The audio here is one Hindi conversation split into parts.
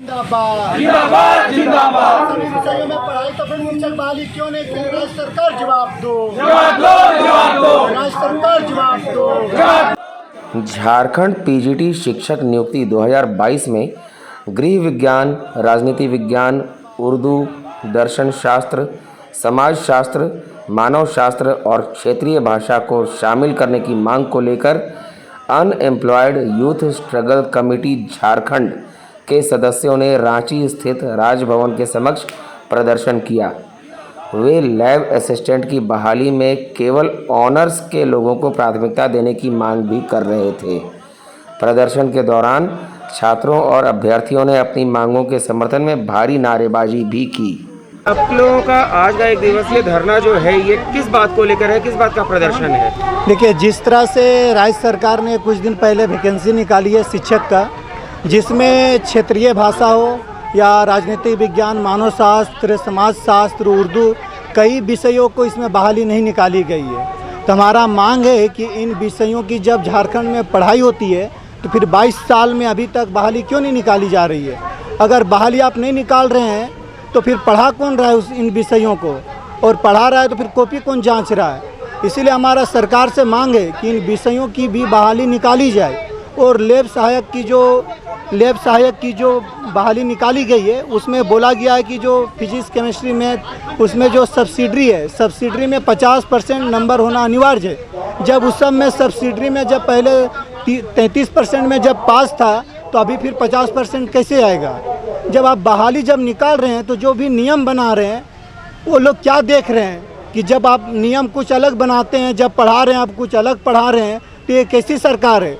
जिंदाबाद जिंदाबाद जिंदाबाद। सभी विषयों में पढ़ाई तो फिर शिक्षक बहाली क्यों नहीं की? राज्य सरकार जवाब दो, जवाब दो, जवाब दो। राज्य सरकार जवाब दो। झारखंड पीजीटी शिक्षक नियुक्ति 2022 में गृह विज्ञान, राजनीति विज्ञान, उर्दू, दर्शन शास्त्र, समाज शास्त्र, मानव शास्त्र और क्षेत्रीय भाषा को शामिल करने की मांग को लेकर unemployed youth struggle committee Jharkhand के सदस्यों ने रांची स्थित राजभवन के समक्ष प्रदर्शन किया। वे लैब असिस्टेंट की बहाली में केवल ऑनर्स के लोगों को प्राथमिकता देने की मांग भी कर रहे थे। प्रदर्शन के दौरान छात्रों और अभ्यर्थियों ने अपनी मांगों के समर्थन में भारी नारेबाजी भी की। आप लोगों का आज का एक दिवसीय धरना जो है ये किस बात को लेकर है, किस बात का प्रदर्शन है? देखिए, जिस तरह से राज्य सरकार ने कुछ दिन पहले वैकेंसी निकाली है शिक्षक का, जिसमें क्षेत्रीय भाषा हो या राजनीतिक विज्ञान, मानव शास्त्र, समाज शास्त्र, उर्दू, कई विषयों को इसमें बहाली नहीं निकाली गई है। तो हमारा मांग है कि इन विषयों की जब झारखंड में पढ़ाई होती है तो फिर 22 साल में अभी तक बहाली क्यों नहीं निकाली जा रही है? अगर बहाली आप नहीं निकाल रहे हैं तो फिर पढ़ा कौन रहा है इन विषयों को, और पढ़ा रहा है तो फिर कॉपी कौन जांच रहा है? इसीलिए हमारा सरकार से मांग है कि इन विषयों की भी बहाली निकाली जाए, और लैब सहायक की जो बहाली निकाली गई है उसमें बोला गया है कि जो फिजिक्स, केमिस्ट्री, मैथ, उसमें जो सब्सिडरी है, सब्सिडरी में 50% नंबर होना अनिवार्य है। जब उस सब में सब्सिडरी में जब पहले 33% में जब पास था तो अभी फिर 50% कैसे आएगा? जब आप बहाली जब निकाल रहे हैं तो जो भी नियम बना रहे हैं वो लोग क्या देख रहे हैं कि जब आप नियम कुछ अलग बनाते हैं, जब पढ़ा रहे हैं आप कुछ अलग पढ़ा रहे हैं, तो ये कैसी सरकार है?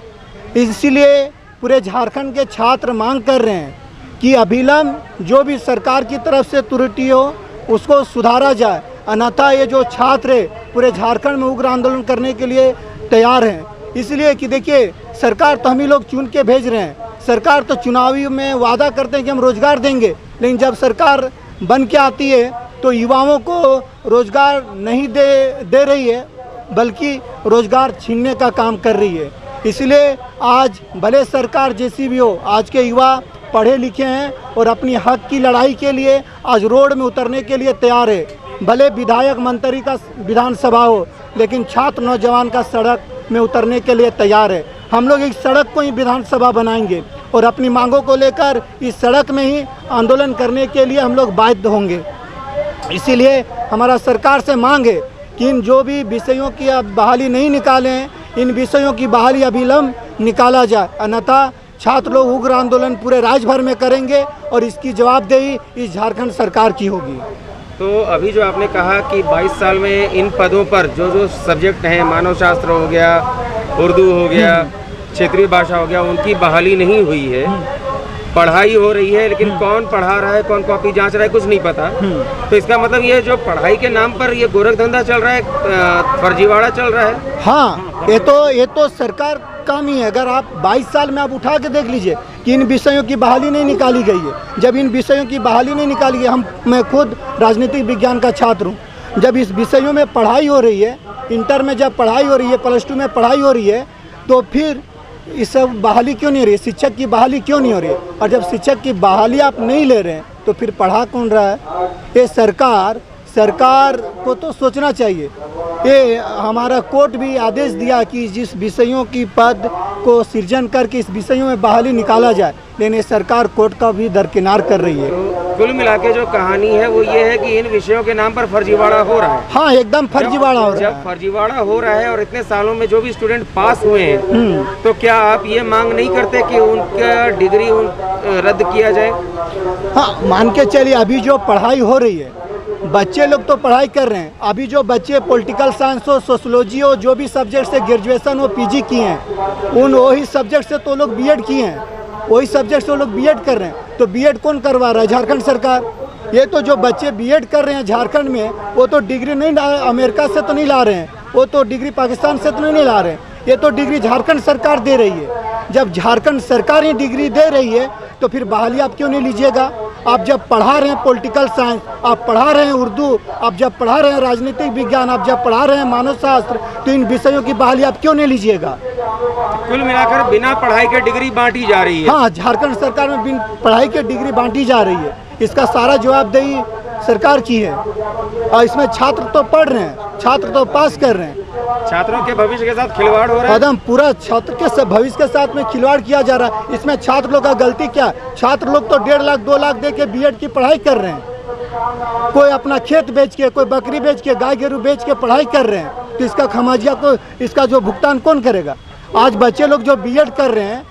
इसीलिए पूरे झारखंड के छात्र मांग कर रहे हैं कि अभिलंब जो भी सरकार की तरफ से त्रुटि हो उसको सुधारा जाए, अन्यथा ये जो छात्र है पूरे झारखंड में उग्र आंदोलन करने के लिए तैयार हैं। इसलिए कि देखिए, सरकार तो हम ही लोग चुन के भेज रहे हैं, सरकार तो चुनावी में वादा करते हैं कि हम रोज़गार देंगे, लेकिन जब सरकार बन के आती है तो युवाओं को रोज़गार नहीं दे रही है, बल्कि रोज़गार छीनने का काम कर रही है। इसलिए आज भले सरकार जैसी भी हो, आज के युवा पढ़े लिखे हैं और अपनी हक की लड़ाई के लिए आज रोड में उतरने के लिए तैयार है। भले विधायक मंत्री का विधानसभा हो, लेकिन छात्र नौजवान का सड़क में उतरने के लिए तैयार है। हम लोग इस सड़क को ही विधानसभा बनाएंगे और अपनी मांगों को लेकर इस सड़क में ही आंदोलन करने के लिए हम लोग बाध्य होंगे। इसीलिए हमारा सरकार से मांग है कि इन जो भी विषयों की अब बहाली नहीं निकाले हैं, इन विषयों की बहाली अविलंब निकाला जाए, अन्यथा छात्र लोग उग्र आंदोलन पूरे राज्य भर में करेंगे और इसकी जवाबदेही इस झारखंड सरकार की होगी। तो अभी जो आपने कहा कि 22 साल में इन पदों पर जो सब्जेक्ट हैं, मानव शास्त्र हो गया, उर्दू हो गया, क्षेत्रीय भाषा हो गया, उनकी बहाली नहीं हुई है। पढ़ाई हो रही है लेकिन कौन पढ़ा रहा है, कौन कॉपी जांच रहा है, कुछ नहीं पता। तो इसका मतलब ये जो पढ़ाई के नाम पर ये गोरख धंधा चल रहा है, फर्जीवाड़ा चल रहा है। हाँ, ये तो सरकार काम ही है। अगर आप 22 साल में आप उठा के देख लीजिए कि इन विषयों की बहाली नहीं निकाली गई है। जब इन विषयों की बहाली नहीं निकाली गई, मैं खुद राजनीतिक विज्ञान का छात्र हूँ, जब इस विषयों में पढ़ाई हो रही है, इंटर में जब पढ़ाई हो रही है, प्लस 2 में पढ़ाई हो रही है, तो फिर इस सब बहाली क्यों नहीं हो रही है? शिक्षक की बहाली क्यों नहीं हो रही है? और जब शिक्षक की बहाली आप नहीं ले रहे हैं तो फिर पढ़ा कौन रहा है? ये सरकार को तो सोचना चाहिए। ये हमारा कोर्ट भी आदेश दिया कि जिस विषयों की पद को सृजन करके इस विषयों में बहाली निकाला जाए, लेकिन ये सरकार कोर्ट का भी दरकिनार कर रही है। तो कुल मिला के जो कहानी है वो ये है कि इन विषयों के नाम पर फर्जीवाड़ा हो रहा है। हाँ, एकदम फर्जीवाड़ा हो रहा है। जब फर्जीवाड़ा हो रहा है और इतने सालों में जो भी स्टूडेंट पास हुए हैं, तो क्या आप ये मांग नहीं करते कि उनका डिग्री रद्द किया जाए? हाँ, मान के चलिए, अभी जो पढ़ाई हो रही है, बच्चे लोग तो पढ़ाई कर रहे हैं। अभी जो बच्चे पॉलिटिकल साइंस हो, सोशोलॉजी हो, जो भी सब्जेक्ट से ग्रेजुएशन हो, पीजी किए हैं, वही सब्जेक्ट से तो लोग बीएड किए हैं, वही सब्जेक्ट से वो लोग बीएड कर रहे हैं। तो बीएड कौन करवा रहा है? झारखंड सरकार। ये तो जो बच्चे बीएड कर रहे हैं झारखंड में, वो तो डिग्री नहीं अमेरिका से तो नहीं ला रहे हैं, वो तो डिग्री पाकिस्तान से तो नहीं ला रहे हैं, ये तो डिग्री झारखंड सरकार दे रही है। जब झारखंड सरकार ही डिग्री दे रही है तो फिर बहाली आप क्यों नहीं लीजिएगा? आप जब पढ़ा रहे हैं पॉलिटिकल साइंस, आप पढ़ा रहे हैं उर्दू, आप जब पढ़ा रहे हैं राजनीतिक विज्ञान, आप जब पढ़ा रहे हैं मानव शास्त्र, तो इन विषयों की बहाली आप क्यों नहीं लीजिएगा? कुल मिलाकर बिना पढ़ाई के डिग्री बांटी जा रही है। हाँ, झारखंड सरकार में बिन पढ़ाई के डिग्री बांटी जा रही है। इसका सारा जवाबदेही सरकार की है। और इसमें छात्र तो पढ़ रहे हैं, छात्र तो पास कर रहे हैं, छात्रों के भविष्य के साथ खिलवाड़ हो रहा है। एकदम पूरा छात्र के सब भविष्य के साथ में खिलवाड़ किया जा रहा है। इसमें छात्र लोग का गलती क्या? छात्र लोग तो 1.5 लाख 2 लाख दे के बीएड की पढ़ाई कर रहे हैं। कोई अपना खेत बेच के, कोई बकरी बेच के, गाय गेरू बेच के पढ़ाई कर रहे हैं। तो इसका खमाजिया को, इसका जो भुगतान कौन करेगा? आज बच्चे लोग जो बीएड कर रहे हैं,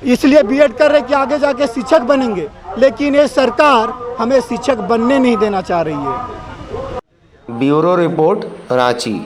इसलिए बीएड कर रहे हैं कि आगे जाके शिक्षक बनेंगे, लेकिन ये सरकार हमें शिक्षक बनने नहीं देना चाह रही है। Bureau report, Ranchi.